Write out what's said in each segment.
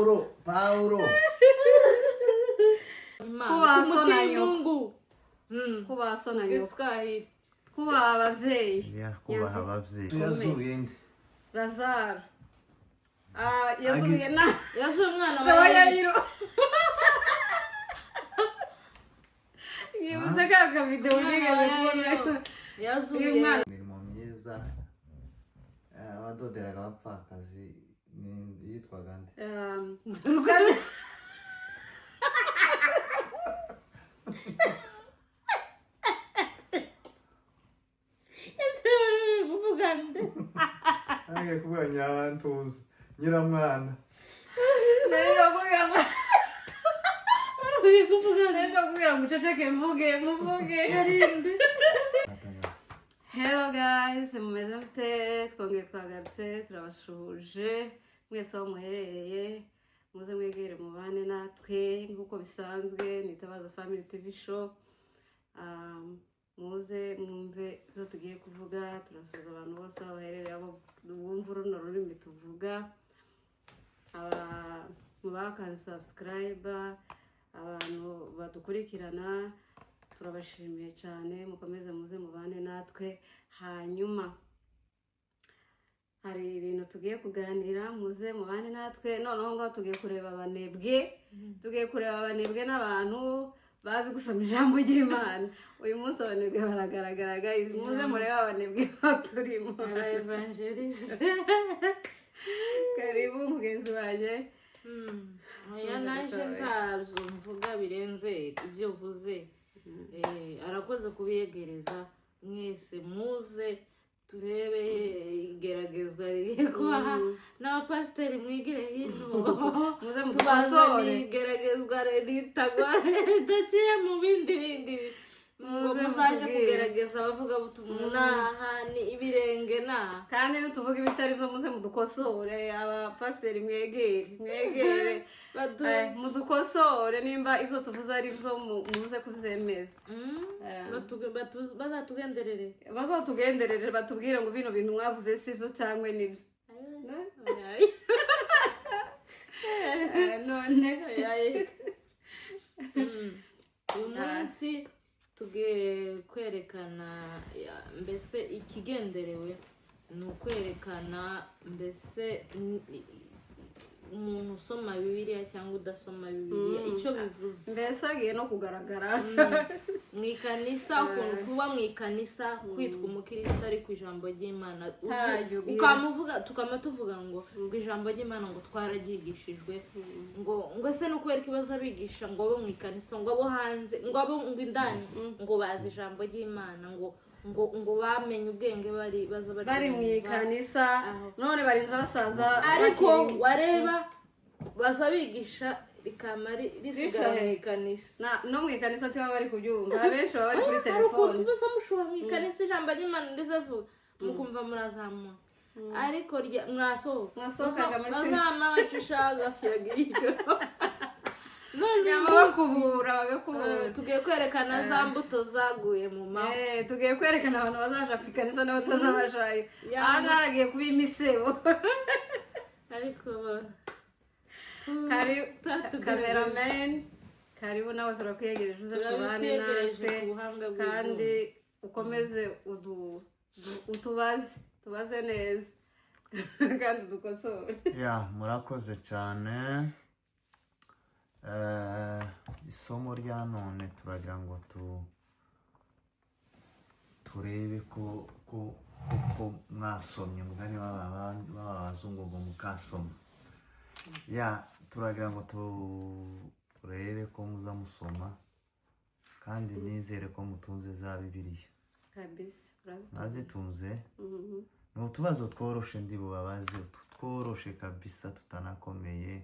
Paulo. Kuba so na nyoko. Kuba so na nyoko. Kiswahili. Kuba abavyeyi. Ya kubaha abavyeyi. Yazuye nde? Lazaro. Yazuye na. Yazuye umwana wa Yayiro. Yibuze ka video nigeze kubona. Yazuye umwana. Imirimo myiza. Abadoderaga abapfakazi yitwaga nde? Ruganda. Nange kuvuga nyabantuza nyiramwana. Nero kugira kugira muceceke mvuge yarinde. Hello guys, mumeze mute? Twongeye twagarutse turabashuje mwese aho muherereye, muze mwegere mubane natwe nk'uko bisanzwe nitabaza Family TV show. Muze mwumve zo tugiye kuvuga, turasuza abantu bose baherereye abo bumva runo rurimi tuvuga, mubakane subscribe, abantu badukurikirana turabashimiye cyane, mukomeze muze mubane natwe. Hanyuma hari ibintu tugiye kuganira, muze mubane natwe. Noneho ngo tugiye kureba abanebwe n'abantu bazi gusoma ijambo ry'Imana. Uyu munsi abanebwe baragaragara guys, muze murebe abanebwe baturimo. Evangelist. Karibu mugenzi wanjye. Oya naje ntazo mvuga birenze ibyo uvuze. Arakoze kubiyegereza mwese, muze turebe igeragezwa riko n'abapasiteri mwigire hino. Muze mudukosore igeragezwa ritagore daciye mu bindi ngo muzaje kugerageza abavuga butumwa ni ibirenge na kandi tuvuga ibitari byo, muze mudukosore. Abapasiteri mwegere mudukosore nimba ivyo tuvuze ari byo, muze kuvyemeza. Bazatugenderere batubwire ngo bino bintu mwavuze sivyo cyangwa nibyo. None umunsi tugiye kwerekana mbese ikigenderewe ni ukwerekana mbese umuntu usoma Bibiliya cyangwa udasoma Bibiliya icyo bivuze, mbese agiye no kugaragara mu ikanisa. Ukuntu kuba mu ikanisa kwitwa umukristo ari ku ijambo ry'Imana, tukama tuvuga ngo ijambo ry'Imana ngo twararyigishijwe, ngo se no kubera ikibazo abigisha ngo bo mu ikanisa, ngo abo hanze, ngo abo indani ngo bazi ijambo ry'Imana, ngo bamenye ubwenge bari mu ikanisa, none barinza basaza. Ariko wareba bazabigisha rikamari risigara mu ikanisa. No mu ikanisa tiba bari kubyumva, abenshi baba bari kuri telefone. Tuza mushuha mu ikanisa ijambo ry'Imana ndizavuga mukumva murazamuka, ariko mwasohoka bazama bacisha gafyagiyo. None bagakubura tugiye kwerekana za mbuto zaguye mu maho. Tugiye kwerekana abantu bazaja ku ikanisa n'abatazabashaye. Ahagiye kuba imisebo. Ariko cameraman, karibu nawe turakwiyegereje uze tubane natwe, kandi ukomeze tubaze neza kandi dukosore. Murakoze cyane. Isomo rya none turagira ngo turebe ko mwasomye mugani w'abazungu ngo mukasoma. Turagira ngo turebe ko muza musoma, kandi nizere ko mutunze za Bibiliya kabisa. Nazitunze. Ni utubazo tworoshe ndibubabaze, tworoshe kabisa tutanakomeye.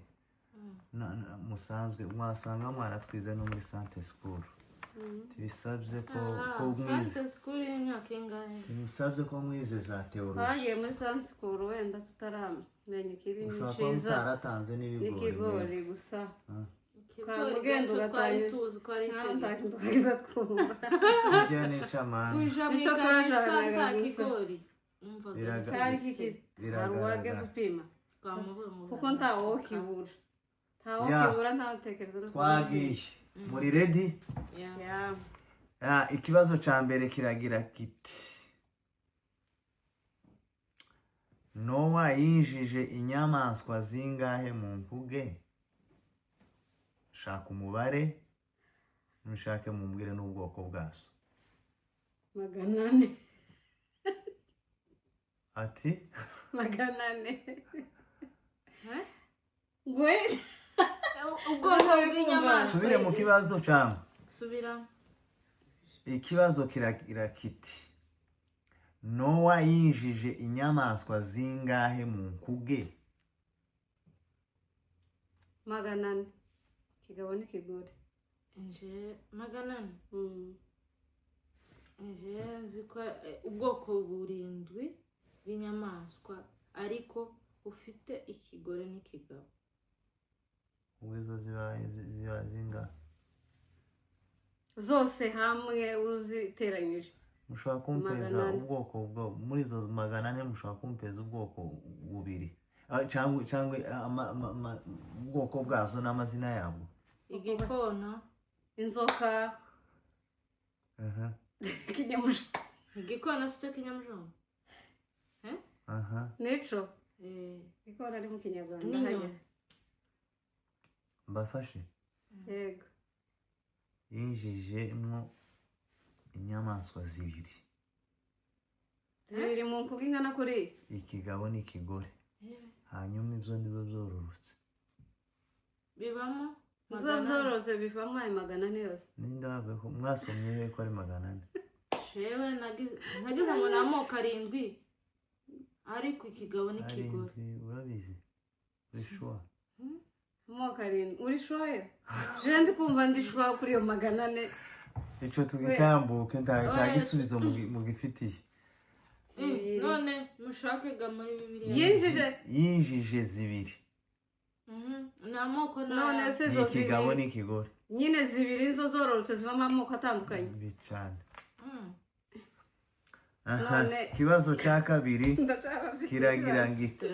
Musanzwe mwasanga mwaratwize no muri Sante School. Tibisabye ko mwize Sante School y'imyaka ingahe? Tibisabye ko mwize za theology. Bagiye muri Sante School wenda tutaramenya ikibi n'iciza. Ushobora utaratanze n'ibigori gusa. Mugendo gatari tuzi ko ari cyo tukagiza twumva. Bijya n'icamana. Nicyo twajanaga kigori. Biragaragara. Upima. Kuko ntawo kibura. ntawakibura ntatekereza no twagiye muri ready ikibazo cya mbere kiragira kiti Nowa yinjije inyamaswa zingahe mu mvuge shaka umubare mushake mumbwire n'ubwoko bwazo 400 ati 400 gwe ubwoko bw'inyamaswa subire mu kibazo cyangwa subira ikibazo kiragira kiti Nowa yinjije inyamaswa zingahe mu nkuge 400 kigabo n'ikigore nje 400 nje nziko ubwoko burindwi bw'inyamaswa ariko ufite ikigore n'ikigabo ubwo ziba zingahe zose hamwe uziteranyije mushobora kumpeza ubwoko bwo muri zo 400 mushobora kumpeza ubwoko bubiri cyangwa ubwoko bwazo n'amazina yabo igikona inzoka kinyamujongo igikona sicyo kinyamujongo nico igikona ari mu kinyarwanda hajya mbafashe yego yinjijemwo inyamaswa zibiri mu mvugo ingana kuri ikigabo n'ikigore hanyuma ibyo nibo byororotse bibamo zorose bivamo ayo 400 yose ninde wavuye ko mwasomye ko ari 400 shewe nagize ngo ni amoko 7 ariko ikigabo n'ikigore urabizi urishwa amoko 7 urishoye je ndi kumva ndishwa kuri yo 400 ico tugitambuke ntagisubizo mu gifitiye none mushake ga muri Bibiliya yinjije zibiri ni amoko none se zo ikigabo n'ikigore nyine zibiri zo zororotse zivamo amoko atandukanye bicane kibazo cya kabiri kiragira ngiti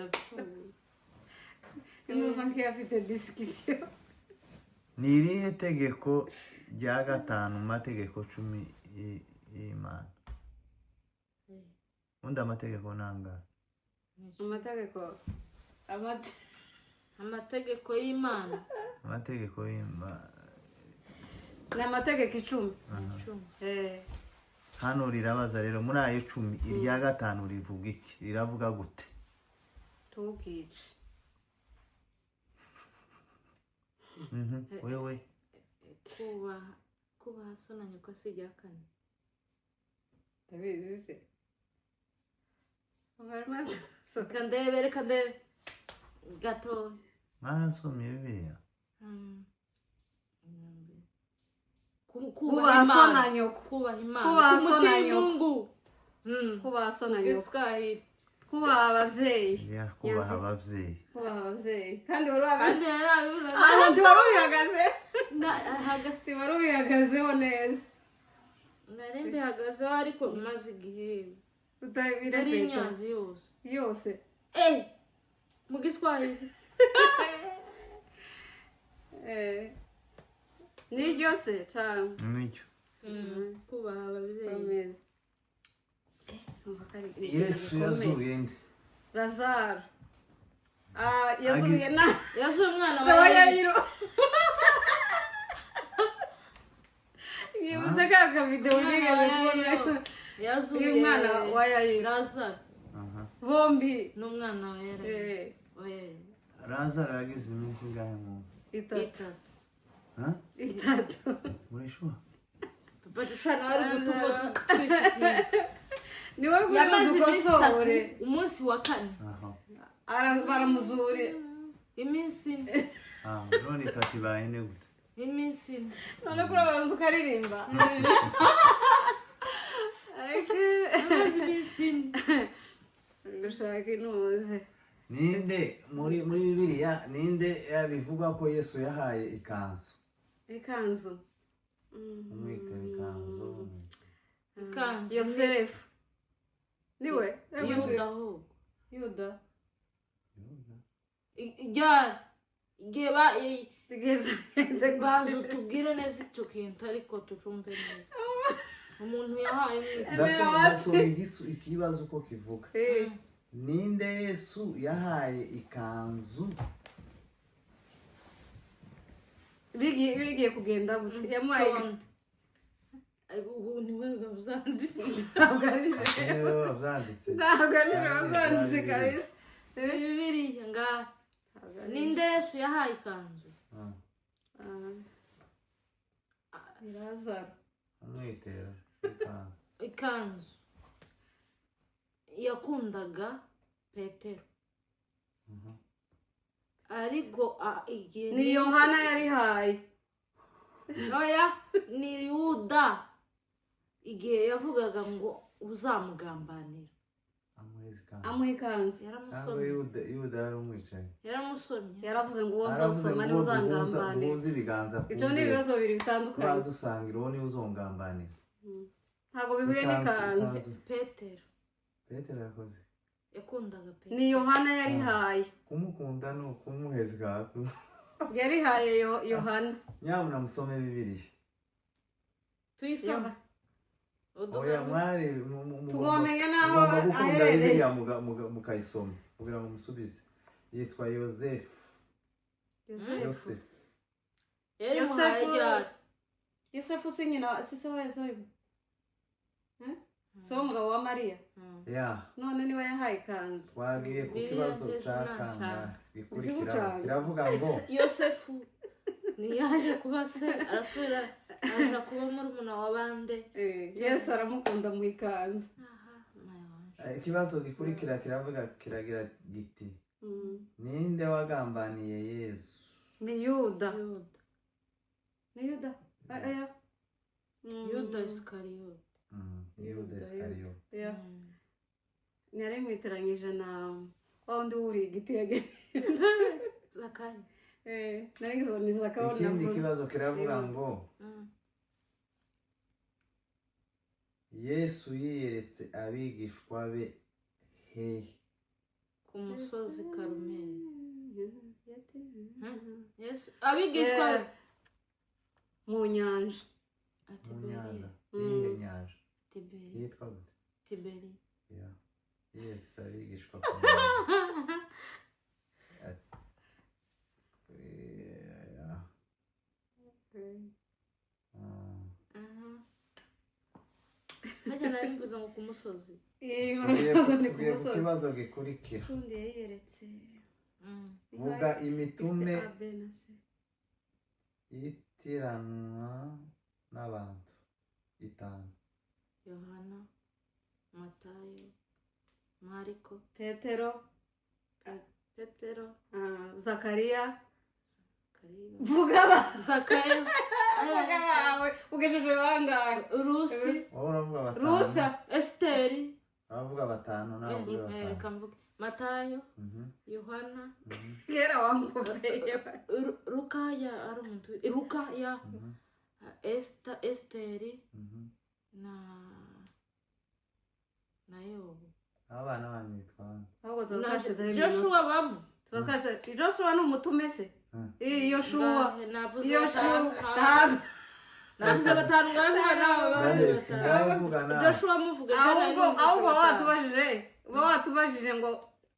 numva nk'iyafite discussion ni irihe tegeko rya 5 mu mategeko 10 y'Imana undi amategeko nanga amategeko y'Imana amategeko y'Imana ni amategeko 10 hano rirabaza rero muri ayo 10 irya 5 rivuga iki riravuga gute tukice wewe kuba so na nyoko si rya 4 tabizi se reka ndebe gato mwarasomye Bibiliya kubaha so na nyoko kubaha Imana kubaha so na nyoko kubaha so na nyoko kubaha abavyeyi kubaha abavyeyi kandi wari ubihagazeho neza nari mbihagazeho ariko maze igihe utabira inyazi yose mu Giswahili ni ryose cyane nicyo kubaha abavyeyi Yesu yazuye nde Lazaro yazuye umwana wa Yayiro yibuze ka video nigeze kubona yazuye umwana wa Yayiro Lazaro bombi n'umwana wa Yayiro Lazaro yagize iminsi ingahe mu 3 urishwa papa dushana ari gutumo twifitiye niwe gukosore umunsi wa 4 baramuzure iminsi none 3 bayine gute iminsi none kuri abantu tukaririmba ariko iminsi gushaka inuze ninde muri Bibiliya ninde yabivuga ko Yesu yahaye ikanzu umwitera ikanzu Yosefu niwe Yuda Yuda igihe banza utubwire neza icyo kintu ariko tucumve neza umuntu yahaye ndasoma ikibazo uko kivuga ninde Yesu yahaye ikanzu bigiye kugenda gute yamuhaye ubu niwe uzanditse ntabwo ari byanditse uzanditse kabisa Bibiliya ngaha ninde Yesu yahaye ikanzu Lazaro amwitera ikanzu yakundaga Petero ariko igihe ni Yohana yarihaye oya ni Yuda igihe yavugaga ngo uzamugambanira amuha ikanzu yaramusomye Yuda yari umwicaye yaramusomye yaravuze ngo uwo nzosoma niwe uzangambanira duhuze ibiganza ibyo ni ibibazo bibiri bitandukanye badusangira uwo niwe uzongambanira ntabwo bihuye n'ikanzu Petero yakoze yakundaga Petero ni Yohana yarihaye kumukunda ni ukumuhezwa yarihaye Yohana nyabuna musome Bibiliya tuyisoma oya mwari tugomenya naho mugomba gukunda aherereye Bibiliya mukayisoma kugira ngo musubize yitwa Yosefu Yosefu si nyina si se wa Yesu so umugabo wa Mariya none niwe yahaye ikanzu twagiye ku kibazo cya kangahe gikurikira kiravuga ngo Yosefu niyaje kuba se arasubira aje kuba murumuna wa bande Yesu aramukunda mu ikanzu ikibazo gikurikira kiragira giti ninde wagambaniye Yesu ni Yuda ni Yuda aya Yuda Iskariyote Yuda Iskariyote nari mwiteranyije na wa wundi wuriye igiti yageze Zakayo nari ngizo ni Zakayo ikindi kibazo kiravuga ngo Yesu yiyeretse abigishwa be hehe ku musozi Karumeli Yesu abigishwa be mu nyanja iyihe nyanja Tiberi yitwa gute Tiberi Yesu abigishwa hajya nari mvuze ngo ku musozi tugiye ku kibazo gikurikira undi yiyeretse vuga imitume yitiranwa n'abantu 5 Yohana Matayo Mariko Petero Zakariya vuga Zakayo ugejeje bangahe Rusi uravuga batanu Rusa Esteri uravuga batanu navuga batanu Matayo Yohana yera wangobeye Luka ya ari umuntu Luka ya Esteri na Yobu abana banyu bitwa ahubwo twakashizeho Joshua bamo Joshua ni umutume se Yoshua navuze batanu Joshua muvuga ahubwo watubajije ngo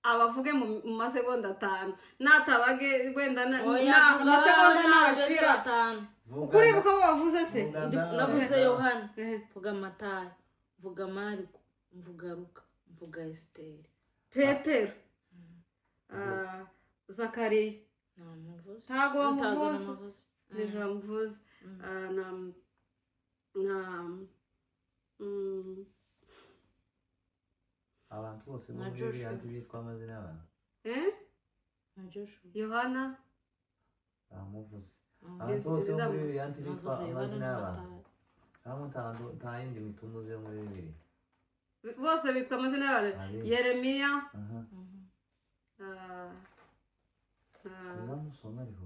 abavuge mu masegonda 5 natabage wenda amasegonda nashira ukuri buko wavuze se navuze Yohana vuga Matayo vuga Mariko mvuga Luka mvuga Esteri Petero Zakariya ntago wamuvuze nijoro wamuvuze abantu bose bo muri Bibiliya bitwa amazina y'abantu na Joshua Yohana bamuvuze abantu bose bo muri Bibiliya bitwa amazina y'abantu nta yindi mitumuzi yo muri Bibiliya bose bitwa amazina y'abantu Yeremiya uzamusoma ariko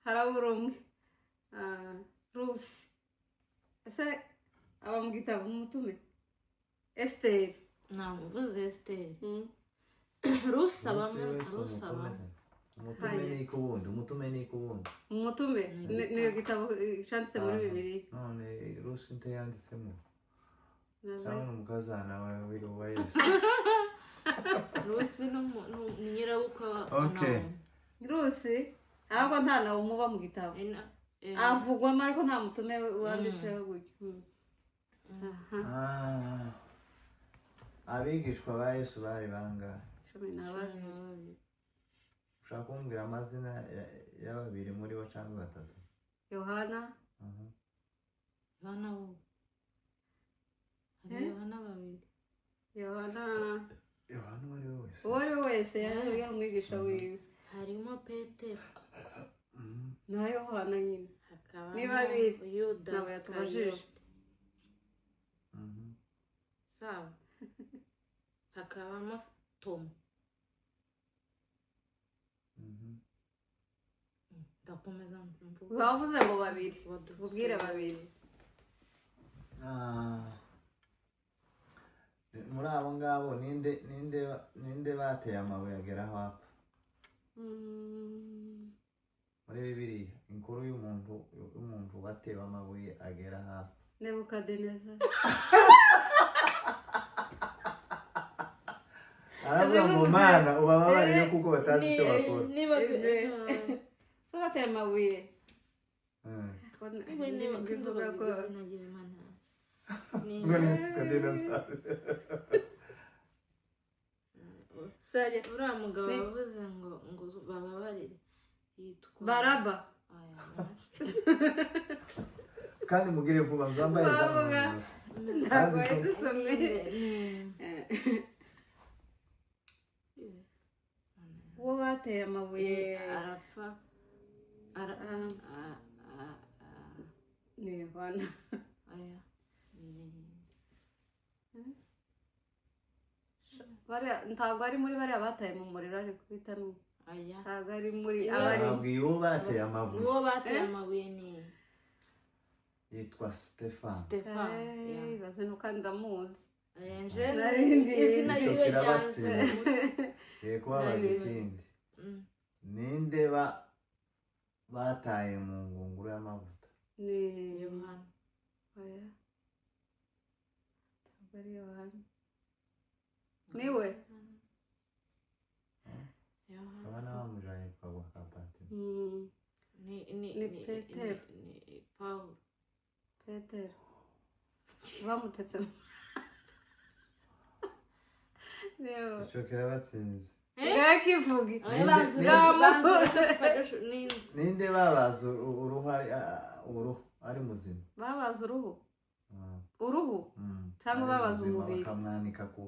harabura umwe Rusi ese aba mu gitabo umutume Esteri namuvuze Esiteri rusabamo umutume ni ku wundi umutume ni ku wundi umutume niyo gitabo cyanditse muri bibiri none rusi nte yanditsemo cyangwa umukazana wawe wa Yesu rusi ni nyirabukwe wa okay rusi ahubwo nta nawe umuba mu gitabo avugwamo ariko nta mutume wanditseho gutyo abigishwa ba Yesu bari bangahe 12 ushaka kumbwira amazina ya babiri muri bo cyangwa batatu Yohana Yohana babiri Yohana uwo ari we wese yari umwigisha wiwe harimo Petero na Yohana nyine hakaba ni babiri Yuda nawe yatubajije sawa hakabamo Toma ndakomeza mvuga bavuze ngo babiri ubwire babiri muri abo ngabo ninde bateye amabuye ageraho apfa muri Bibiliya inkuru y'umuntu batewe amabuye agera hafi Nebukadineza aravuga ngo mana ubababarire kuko batazi icyo bakora niba so bateye amabuye niba kivuga ko nagiye mana ni Nebukadineza saje uriya mugabo wavuze ngo bababarire yitwa Baraba kandi mugire vuba muzambare bavuga ntabwo dusomye uwo bateye amabuye arapfa ni Yohana ntabwo ari muri bariya bataye mu muriro ari kubita ntabwo ari muri ababwiye uwo bateye amabuye uwo bateye amabuye ni yitwa Stefano baze nuko ndamuzi izina icyo ryiwe kirabatsinze yego kubabaza ikindi ninde bataye mu ngunguru y'amavuta ni Yohana oya ntabwo ari Yohana niwe Yohana bamujanye kwa Patiro ni Petero Pawulo Petero bamutetse icyo kirabatsinze bwakivugi ninde babaza uruhu ari muzima babaza uruhu cyangwa babaza umubiri bakamwanika ku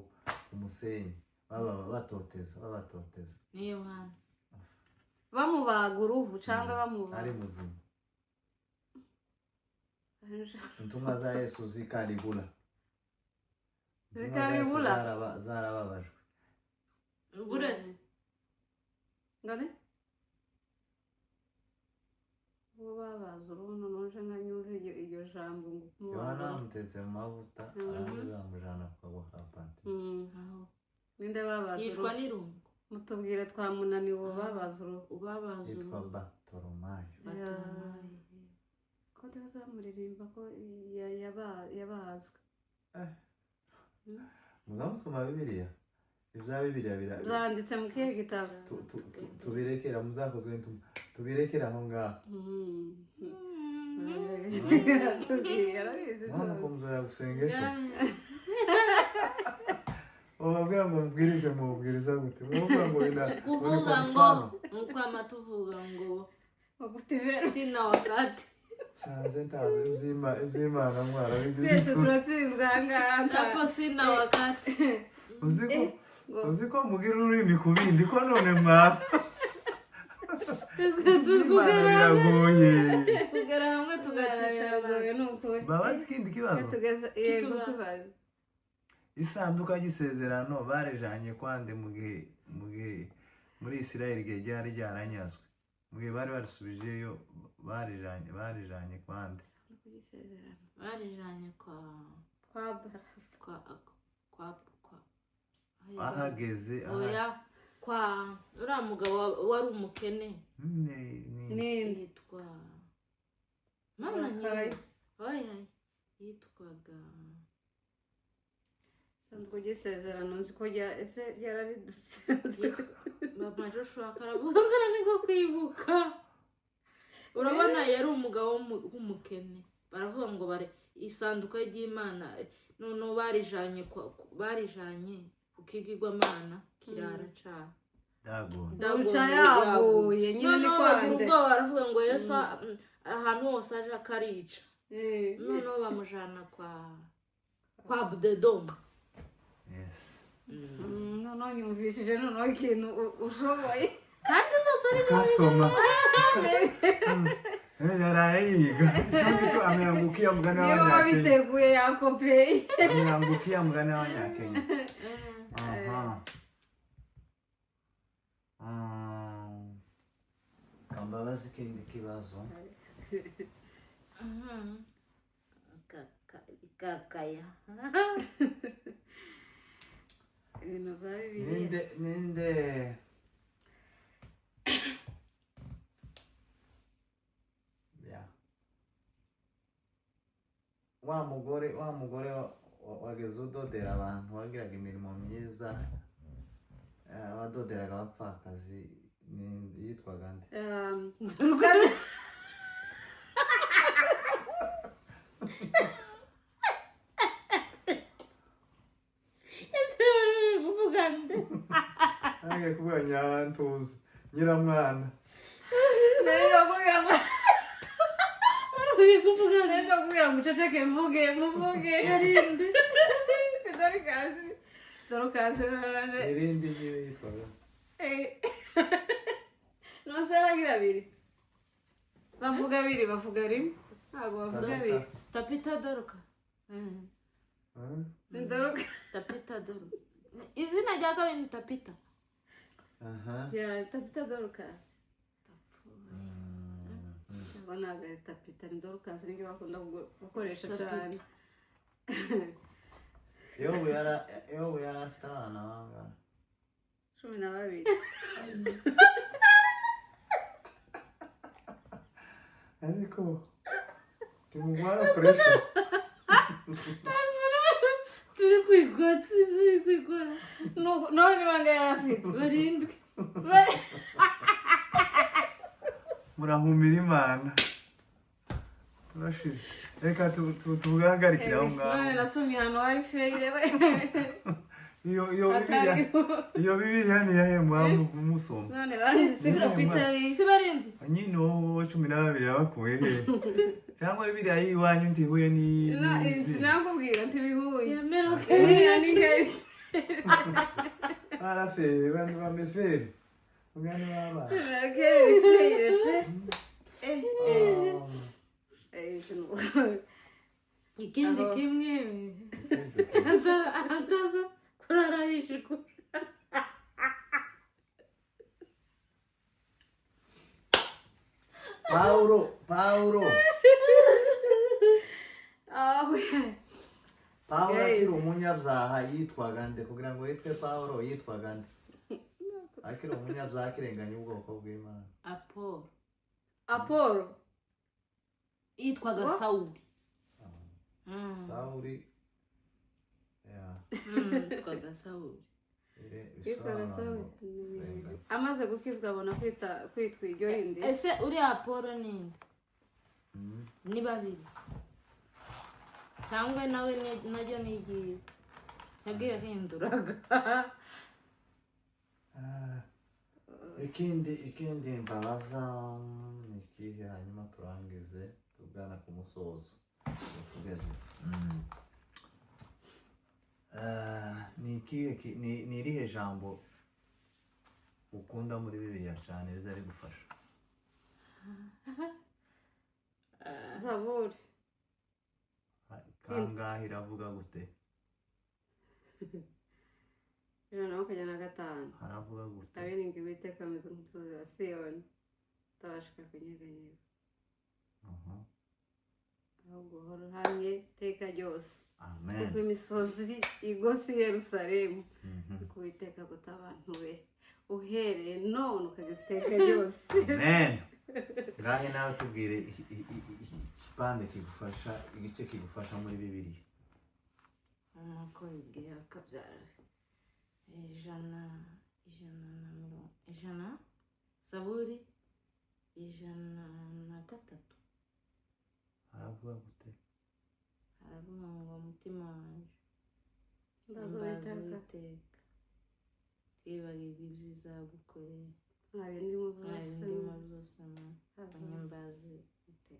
musenyi babatoteza ni Yohana bamubaga uruhu cyangwa bamubaga ari muzima intumwa za Yesu zikaribura zarababajwe burezi ngane uwo babaza uruhu nuje nka nyumva iryo jambo ngo Yohana bamutetse mu mavuta arangiza bamujana kwa Patiro ninde babaza yitwa n'irungu mutubwire twamunaniwe uwo babaza uruhu yitwa Bartolomayo ko bazamuririmba ko yabazwe muzamusoma Bibiliya ibya Bibiliya byanditse mu kihe gitabo tubirekera muzakozwe n'intumwa tubirekera aho ngaho none ko muzoya gusengesha ubabwira ngo mubwirize mubwiriza gute muvuga ngo kuvuga ngo nuko amatuvuga ngo sina wakati sanze ntabwo iby'Imana mwara twese turatsinzwe ahangaha ntabwo sina wakati uzi ko mugira ururimi ku bindi ko none mwara iby'Imana biragoye kugera hamwe tugacisha babazi ikindi kibazo yego tubazi isanduka y'isezerano barijanye kwande mu gihe muri Isirayeli igihe ryari ryaranyazwe mu gihe bari barisubijeyo barijanye kwande barijanye ahageze oya kwa uriya mugabo wari umukene ninde yitwa mana nyine oya yitwaga isanduku ry'isezerano nzi ko ese ryararidutse mama Joshua karavuga niko kwibuka urabona yari umugabo w'umukene baravuga ngo bare isanduka ry'Imana none barijanye kukigirwamana kirara ca daguca yaguye nyine ni kwande ubwo baravuga ngo Yesu ahantu hose aje akarica none bamujana kwa Abdedom. Yes. None nyumvishije none ikintu ushoboye kandi zose ari kasoma yarayiga cyo ameangukia mgana wa niba Nyakenya biteguye yakopeye ameangukia mgana wa Nyakenya aha kambabazi kindi kibazo kakaya ibintu bya Bibiliya ninde wa mugore wageze udodera abantu wagiraga imirimo myiza abadoderaga abapfakazi yitwaga nde Nange kuvuga nyabantuza nyiramwana rero kugira ngo nenda kugira ngo uceceke mvuge yarinde Dorcas irindi nyiwe yitwaga nose aragira abiri bavuga rimwe ntabwo bavuga abiri Tapita Dorcas ni Dorcas Tapita Dorcas izina rya kabiri ni Tapita ya Tapita Dorcas ntabwo ntabwo ari Tapita ni Dorcas nibyo bakunda gukoresha cyane yobu yari afite abana bangahe 12 ariko timugwara pressure turi kwigora none banga yarafite barindwi murahumira Imana turashize reka tugahagarikira aho ngaho none nasomye hano hari feyire we iyo Bibiliya ntiyahembwa musoma none banditse Tapita si barindwi nyine wowe 12 yabakuye he cyangwa Bibiliya yiwanyu ntihuye sinakubwira ntibihuye yemera Bibiliya ni ngayo arafeye bantu bamefere ugane baba feyire pe ikindi kimwe ataza kurara yishikura Paulo akiri umunyabyaha yitwaga nde kugira ngo yitwe Paulo yitwaga nde akiri umunyabyaha akirenganya ubwoko bw'Imana Apolo yitwaga Sawuli Sawuli yitwaga Sawuli amaze gukizwa abona kwitwa iryo rindi ese uriya Apolo ninde ni babiri cyangwa nawe najya nigiye yagiye ahinduraga ikindi mbabaza ikihe hanyuma turangize tugana ku musozo tugeze ni irihe jambo ukunda muri Bibiliya cyane riza rigufasha Zaburi kangahe iravuga gute 25 haravuga gute abiringi Uwiteka ameze nk'umusozi wa Siyoni utabashika kunyeganyega ahubwo uhora uhamye iteka ryose amen kuko imisozi igose i Yerusalemu Mhm. kuwiteka guta abantu be uhereye none ukageza iteka ryose amen ngahe nawe tubwire igipande kigufasha igice kigufasha muri bibiliya nk'uko bibwiye akabyara ijana zaburi 103 haravuga gute haravuga ngo umutima wanjye mbazo mbaza witeka Uwiteka twibagirwa ibyiza yagukoreye ntabe ndimo mwari zose ndimo zose manyambazi Uwiteka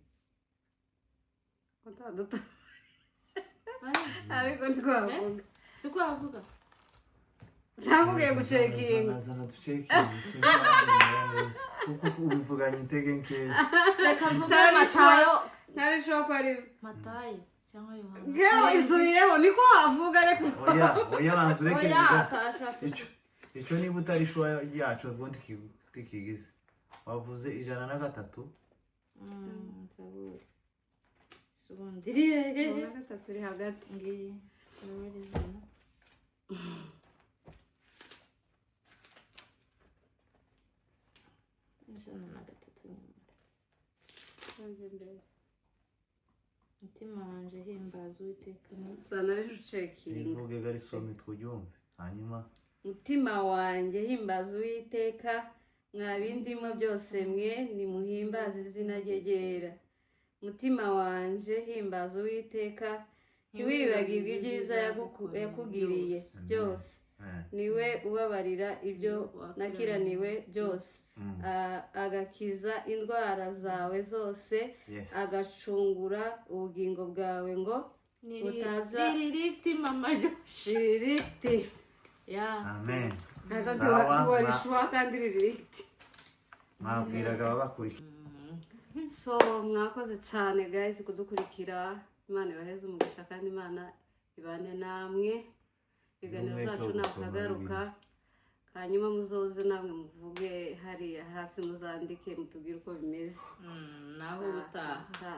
utaduta ariko ntitwavuga siko wavuga cyangwa gucekinga zana ducekinga sinzabimera neza kuko ubivuganye intege nkeya reka mvuge Matayo ntabishobora ko ari Matayo cyangwa Yohana ngewe isubiyeho niko wavuga ariko oya banza ureke oya mvuga atashatse icyo niba utari shuwa yacu ubundi tikigize wavuze 103 zaburi subundiriye uwa gatatu uri hagati ngiye zaburi ijana na gatatu umutima wanjye himbaza Uwiteka zana rero ucekinga nivuge gari some twubyumve hanyuma mutima wanjye himbaza Uwiteka mwa bindimo byose mwe nimuhimbaze izina rye ryera mutima wanjye himbaza Uwiteka ntiwibagirwe ibyiza yakugiriye byose niwe ubabarira ibyo nakiraniwe byose agakiza indwara zawe zose agacungura ubugingo bwawe ngo utabya ririti mama ririti ya amen hagati sawa warishuwa kandi ririti mwabwiraga ababakurikira so mwakoze cyane guys kudukurikira Imana ibaheze umugisha kandi Imana ibane namwe ibiganiro byacu nakagaruka hanyuma muzoze namwe muvuge hariya hasi muzandike mutubwire uko bimeze naho ubutaha